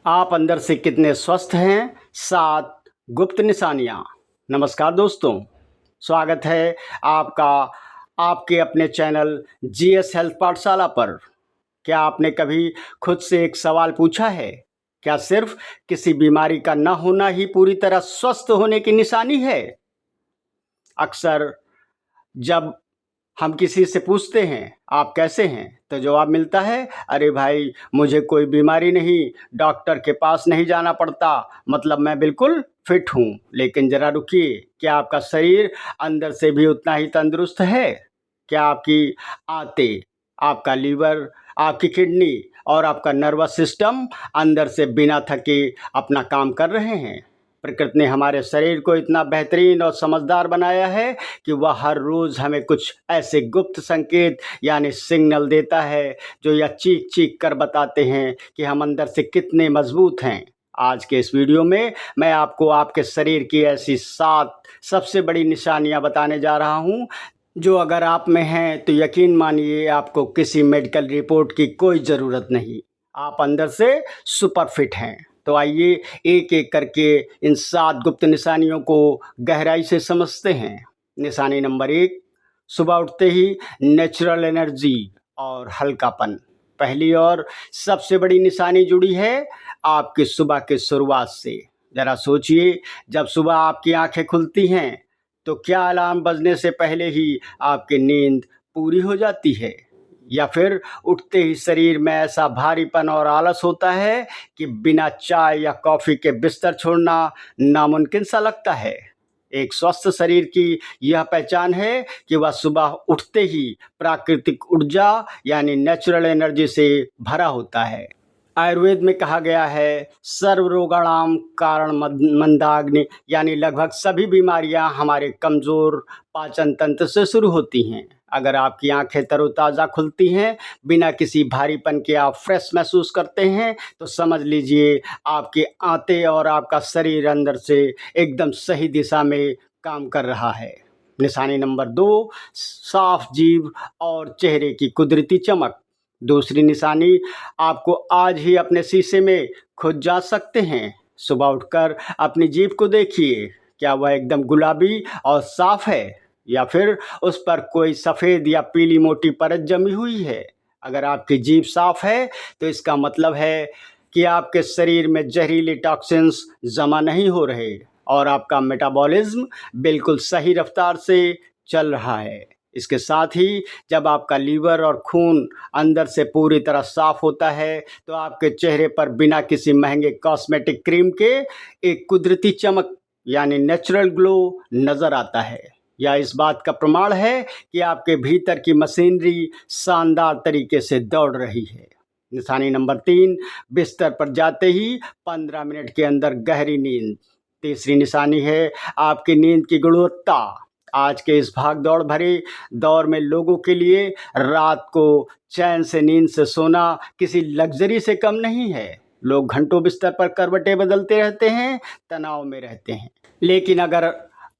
आप अंदर से कितने स्वस्थ हैं, 7 गुप्त निशानियाँ। नमस्कार दोस्तों, स्वागत है आपका आपके अपने चैनल जीएस हेल्थ पाठशाला पर। क्या आपने कभी खुद से एक सवाल पूछा है, क्या सिर्फ किसी बीमारी का न होना ही पूरी तरह स्वस्थ होने की निशानी है? अक्सर जब हम किसी से पूछते हैं आप कैसे हैं, तो जवाब मिलता है, अरे भाई मुझे कोई बीमारी नहीं, डॉक्टर के पास नहीं जाना पड़ता, मतलब मैं बिल्कुल फिट हूँ। लेकिन ज़रा रुकिए, क्या आपका शरीर अंदर से भी उतना ही तंदुरुस्त है? क्या आपकी आंतें, आपका लीवर, आपकी किडनी और आपका नर्वस सिस्टम अंदर से बिना थके अपना काम कर रहे हैं? प्रकृति ने हमारे शरीर को इतना बेहतरीन और समझदार बनाया है कि वह हर रोज़ हमें कुछ ऐसे गुप्त संकेत यानी सिग्नल देता है जो यह चीख चीख कर बताते हैं कि हम अंदर से कितने मजबूत हैं। आज के इस वीडियो में मैं आपको आपके शरीर की ऐसी 7 सबसे बड़ी निशानियां बताने जा रहा हूं, जो अगर आप में हैं तो यकीन मानिए आपको किसी मेडिकल रिपोर्ट की कोई ज़रूरत नहीं, आप अंदर से सुपर फिट हैं। तो आइए एक एक करके इन 7 गुप्त निशानियों को गहराई से समझते हैं। निशानी नंबर 1, सुबह उठते ही नेचुरल एनर्जी और हल्कापन। पहली और सबसे बड़ी निशानी जुड़ी है आपकी सुबह की शुरुआत से। ज़रा सोचिए, जब सुबह आपकी आंखें खुलती हैं तो क्या अलार्म बजने से पहले ही आपकी नींद पूरी हो जाती है, या फिर उठते ही शरीर में ऐसा भारीपन और आलस होता है कि बिना चाय या कॉफ़ी के बिस्तर छोड़ना नामुमकिन सा लगता है? एक स्वस्थ शरीर की यह पहचान है कि वह सुबह उठते ही प्राकृतिक ऊर्जा यानी नेचुरल एनर्जी से भरा होता है। आयुर्वेद में कहा गया है, सर्व रोगाणाम कारण मंदाग्नि, यानी लगभग सभी बीमारियां हमारे कमज़ोर पाचन तंत्र से शुरू होती हैं। अगर आपकी आंखें तरोताज़ा खुलती हैं, बिना किसी भारीपन के आप फ्रेश महसूस करते हैं, तो समझ लीजिए आपके आंतें और आपका शरीर अंदर से एकदम सही दिशा में काम कर रहा है। निशानी नंबर 2, साफ जीभ और चेहरे की कुदरती चमक। दूसरी निशानी, आपको आज ही अपने शीशे में खुद जांच सकते हैं। सुबह उठकर अपनी जीभ को देखिए, क्या वह एकदम गुलाबी और साफ है, या फिर उस पर कोई सफ़ेद या पीली मोटी परत जमी हुई है? अगर आपकी जीभ साफ है तो इसका मतलब है कि आपके शरीर में जहरीले टॉक्सिन्स जमा नहीं हो रहे और आपका मेटाबॉलिज्म बिल्कुल सही रफ्तार से चल रहा है। इसके साथ ही जब आपका लीवर और खून अंदर से पूरी तरह साफ होता है तो आपके चेहरे पर बिना किसी महंगे कॉस्मेटिक क्रीम के एक कुदरती चमक यानी नेचुरल ग्लो नज़र आता है। यह इस बात का प्रमाण है कि आपके भीतर की मशीनरी शानदार तरीके से दौड़ रही है। निशानी नंबर 3, बिस्तर पर जाते ही 15 मिनट के अंदर गहरी नींद। तीसरी निशानी है आपकी नींद की गुणवत्ता। आज के इस भाग दौड़ भरे दौर में लोगों के लिए रात को चैन से नींद से सोना किसी लग्जरी से कम नहीं है। लोग घंटों बिस्तर पर करवटें बदलते रहते हैं, तनाव में रहते हैं। लेकिन अगर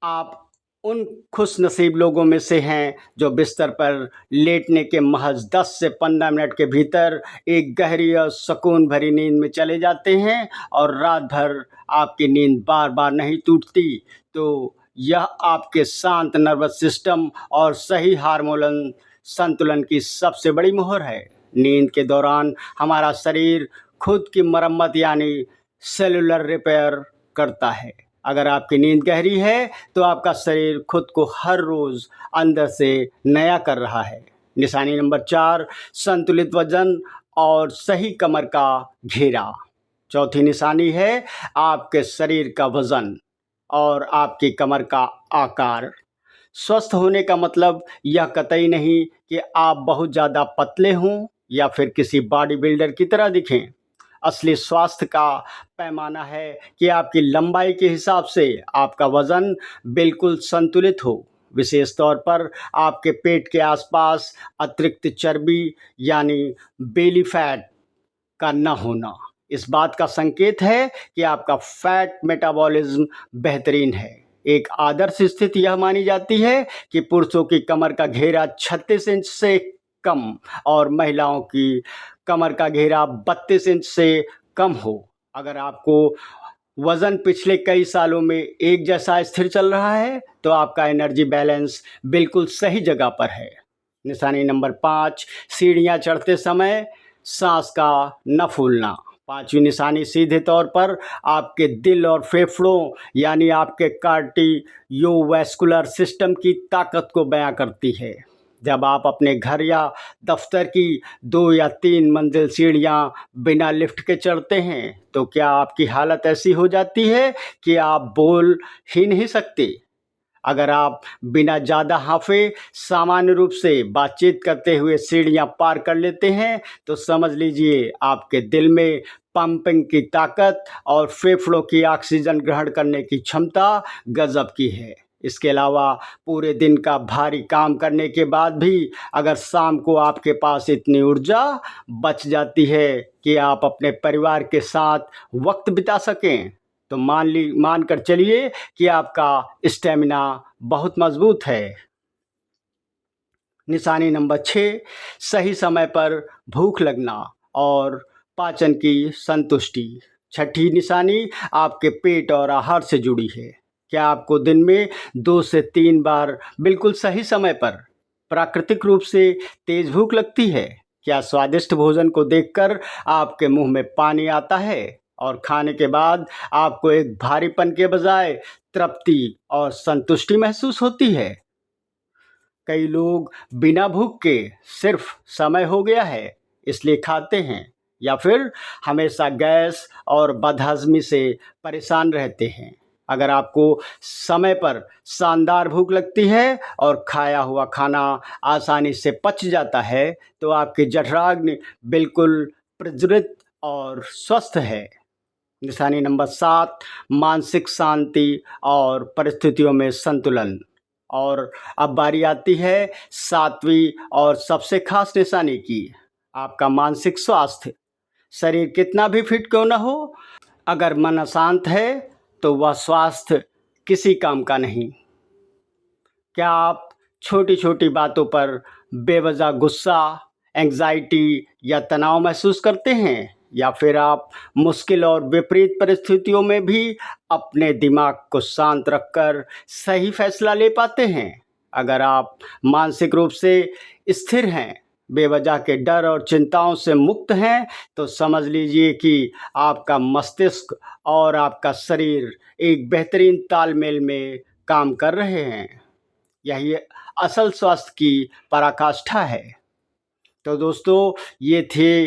आप उन खुश नसीब लोगों में से हैं जो बिस्तर पर लेटने के महज 10 से 15 मिनट के भीतर एक गहरी और सुकून भरी नींद में चले जाते हैं और रात भर आपकी नींद बार बार नहीं टूटती, तो यह आपके शांत नर्वस सिस्टम और सही हार्मोनल संतुलन की सबसे बड़ी मोहर है। नींद के दौरान हमारा शरीर खुद की मरम्मत यानी सेलुलर रिपेयर करता है। अगर आपकी नींद गहरी है तो आपका शरीर खुद को हर रोज़ अंदर से नया कर रहा है। निशानी नंबर 4, संतुलित वजन और सही कमर का घेरा। चौथी निशानी है आपके शरीर का वजन और आपकी कमर का आकार। स्वस्थ होने का मतलब यह कतई नहीं कि आप बहुत ज़्यादा पतले हों या फिर किसी बॉडी बिल्डर की तरह दिखें। असली स्वास्थ्य का पैमाना है कि आपकी लंबाई के हिसाब से आपका वज़न बिल्कुल संतुलित हो, विशेष तौर पर आपके पेट के आसपास अतिरिक्त चर्बी यानी बेली फैट का न होना इस बात का संकेत है कि आपका फैट मेटाबॉलिज्म बेहतरीन है। एक आदर्श स्थिति यह मानी जाती है कि पुरुषों की कमर का घेरा 36 इंच से कम और महिलाओं की कमर का घेरा 32 इंच से कम हो। अगर आपको वज़न पिछले कई सालों में एक जैसा स्थिर चल रहा है तो आपका एनर्जी बैलेंस बिल्कुल सही जगह पर है। निशानी नंबर 5, सीढ़ियाँ चढ़ते समय सांस का न फूलना। पांचवी निशानी सीधे तौर पर आपके दिल और फेफड़ों यानी आपके कार्डियोवैस्कुलर सिस्टम की ताकत को बयां करती है। जब आप अपने घर या दफ्तर की 2 या 3 मंजिल सीढ़ियां बिना लिफ्ट के चढ़ते हैं तो क्या आपकी हालत ऐसी हो जाती है कि आप बोल ही नहीं सकते। अगर आप बिना ज़्यादा हांफे सामान्य रूप से बातचीत करते हुए सीढ़ियां पार कर लेते हैं तो समझ लीजिए आपके दिल में पंपिंग की ताकत और फेफड़ों की ऑक्सीजन ग्रहण करने की क्षमता गजब की है। इसके अलावा पूरे दिन का भारी काम करने के बाद भी अगर शाम को आपके पास इतनी ऊर्जा बच जाती है कि आप अपने परिवार के साथ वक्त बिता सकें तो मान कर चलिए कि आपका स्टेमिना बहुत मजबूत है। निशानी नंबर 6, सही समय पर भूख लगना और पाचन की संतुष्टि। छठी निशानी आपके पेट और आहार से जुड़ी है। क्या आपको दिन में 2 से 3 बार बिल्कुल सही समय पर प्राकृतिक रूप से तेज भूख लगती है? क्या स्वादिष्ट भोजन को देखकर आपके मुंह में पानी आता है और खाने के बाद आपको एक भारीपन के बजाय तृप्ति और संतुष्टि महसूस होती है? कई लोग बिना भूख के सिर्फ समय हो गया है इसलिए खाते हैं या फिर हमेशा गैस और बदहजमी से परेशान रहते हैं। अगर आपको समय पर शानदार भूख लगती है और खाया हुआ खाना आसानी से पच जाता है तो आपकी जठराग्नि बिल्कुल प्रज्वलित और स्वस्थ है। निशानी नंबर 7, मानसिक शांति और परिस्थितियों में संतुलन। और अब बारी आती है 7वीं और सबसे खास निशानी की, आपका मानसिक स्वास्थ्य। शरीर कितना भी फिट क्यों ना हो, अगर मन अशांत है तो वह स्वास्थ्य किसी काम का नहीं। क्या आप छोटी छोटी बातों पर बेवजह गुस्सा, एंग्जाइटी या तनाव महसूस करते हैं या फिर आप मुश्किल और विपरीत परिस्थितियों में भी अपने दिमाग को शांत रखकर सही फैसला ले पाते हैं? अगर आप मानसिक रूप से स्थिर हैं, बेवजह के डर और चिंताओं से मुक्त हैं तो समझ लीजिए कि आपका मस्तिष्क और आपका शरीर एक बेहतरीन तालमेल में काम कर रहे हैं। यही असल स्वास्थ्य की पराकाष्ठा है। तो दोस्तों, ये थे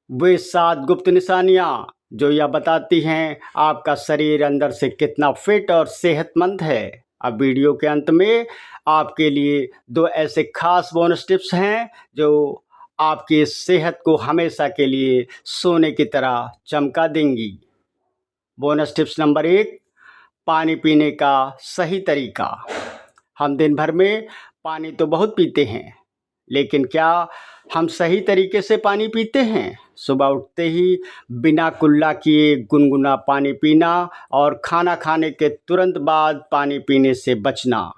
वे 7 गुप्त निशानियाँ जो यह बताती हैं आपका शरीर अंदर से कितना फिट और सेहतमंद है। अब वीडियो के अंत में आपके लिए 2 ऐसे खास बोनस टिप्स हैं जो आपकी सेहत को हमेशा के लिए सोने की तरह चमका देंगी। बोनस टिप्स नंबर 1, पानी पीने का सही तरीका। हम दिन भर में पानी तो बहुत पीते हैं, लेकिन क्या हम सही तरीके से पानी पीते हैं? सुबह उठते ही बिना कुल्ला किए गुनगुना पानी पीना और खाना खाने के तुरंत बाद पानी पीने से बचना।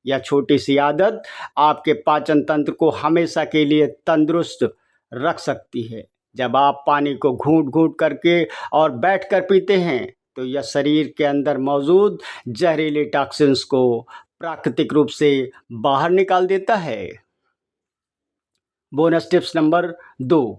यह छोटी सी आदत आपके पाचन तंत्र को हमेशा के लिए तंदुरुस्त रख सकती है। जब आप पानी को घूंट घूंट करके और बैठकर पीते हैं तो यह शरीर के अंदर मौजूद जहरीले टॉक्सिन्स को प्राकृतिक रूप से बाहर निकाल देता है। Bonus tips number 2,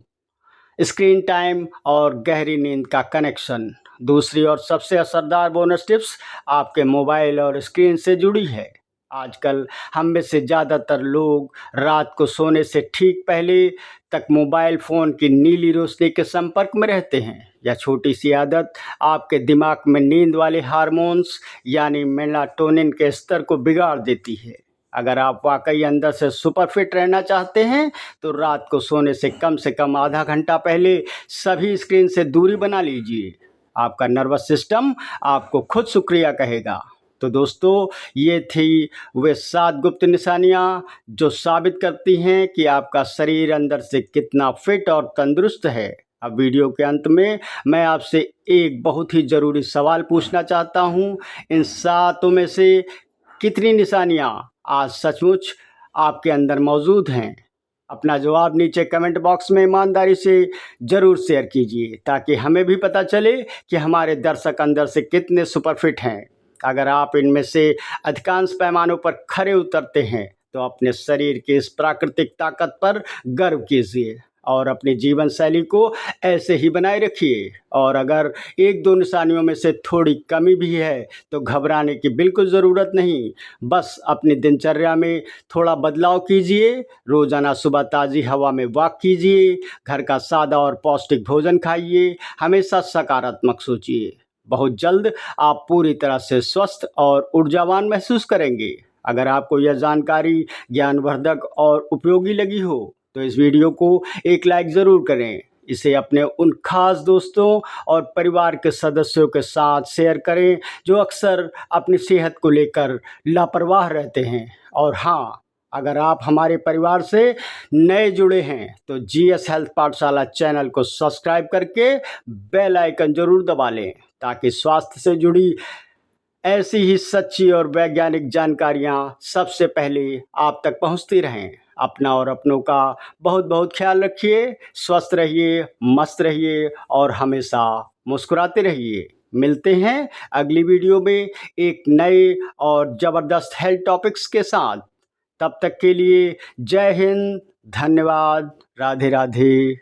screen time और गहरी नींद का कनेक्शन। दूसरी और सबसे असरदार बोनस टिप्स आपके मोबाइल और स्क्रीन से जुड़ी है। आजकल हम में से ज़्यादातर लोग रात को सोने से ठीक पहले तक मोबाइल फ़ोन की नीली रोशनी के संपर्क में रहते हैं। यह छोटी सी आदत आपके दिमाग में नींद वाले हार्मोन्स यानी मेलाटोनिन के स्तर को बिगाड़ देती है। अगर आप वाकई अंदर से सुपर फिट रहना चाहते हैं तो रात को सोने से कम आधा घंटा पहले सभी स्क्रीन से दूरी बना लीजिए। आपका नर्वस सिस्टम आपको खुद शुक्रिया कहेगा। तो दोस्तों, ये थी वे 7 गुप्त निशानियाँ जो साबित करती हैं कि आपका शरीर अंदर से कितना फिट और तंदुरुस्त है। अब वीडियो के अंत में मैं आपसे एक बहुत ही ज़रूरी सवाल पूछना चाहता हूँ। इन 7 में से कितनी निशानियाँ आज सचमुच आपके अंदर मौजूद हैं? अपना जवाब नीचे कमेंट बॉक्स में ईमानदारी से ज़रूर शेयर कीजिए, ताकि हमें भी पता चले कि हमारे दर्शक अंदर से कितने सुपरफिट हैं। अगर आप इनमें से अधिकांश पैमानों पर खरे उतरते हैं तो अपने शरीर की इस प्राकृतिक ताकत पर गर्व कीजिए और अपनी जीवन शैली को ऐसे ही बनाए रखिए। और अगर एक दो निशानियों में से थोड़ी कमी भी है तो घबराने की बिल्कुल ज़रूरत नहीं। बस अपनी दिनचर्या में थोड़ा बदलाव कीजिए। रोज़ाना सुबह ताज़ी हवा में वॉक कीजिए, घर का सादा और पौष्टिक भोजन खाइए, हमेशा सकारात्मक सोचिए। बहुत जल्द आप पूरी तरह से स्वस्थ और ऊर्जावान महसूस करेंगे। अगर आपको यह जानकारी ज्ञानवर्धक और उपयोगी लगी हो तो इस वीडियो को एक लाइक ज़रूर करें। इसे अपने उन खास दोस्तों और परिवार के सदस्यों के साथ शेयर करें जो अक्सर अपनी सेहत को लेकर लापरवाह रहते हैं। और हाँ, अगर आप हमारे परिवार से नए जुड़े हैं तो जीएस हेल्थ पाठशाला चैनल को सब्सक्राइब करके बेल आइकन ज़रूर दबा लें, ताकि स्वास्थ्य से जुड़ी ऐसी ही सच्ची और वैज्ञानिक जानकारियाँ सबसे पहले आप तक पहुँचती रहें। अपना और अपनों का बहुत बहुत ख्याल रखिए, स्वस्थ रहिए, मस्त रहिए और हमेशा मुस्कुराते रहिए। मिलते हैं अगली वीडियो में एक नए और ज़बरदस्त हेल्थ टॉपिक्स के साथ। तब तक के लिए जय हिंद, धन्यवाद, राधे राधे।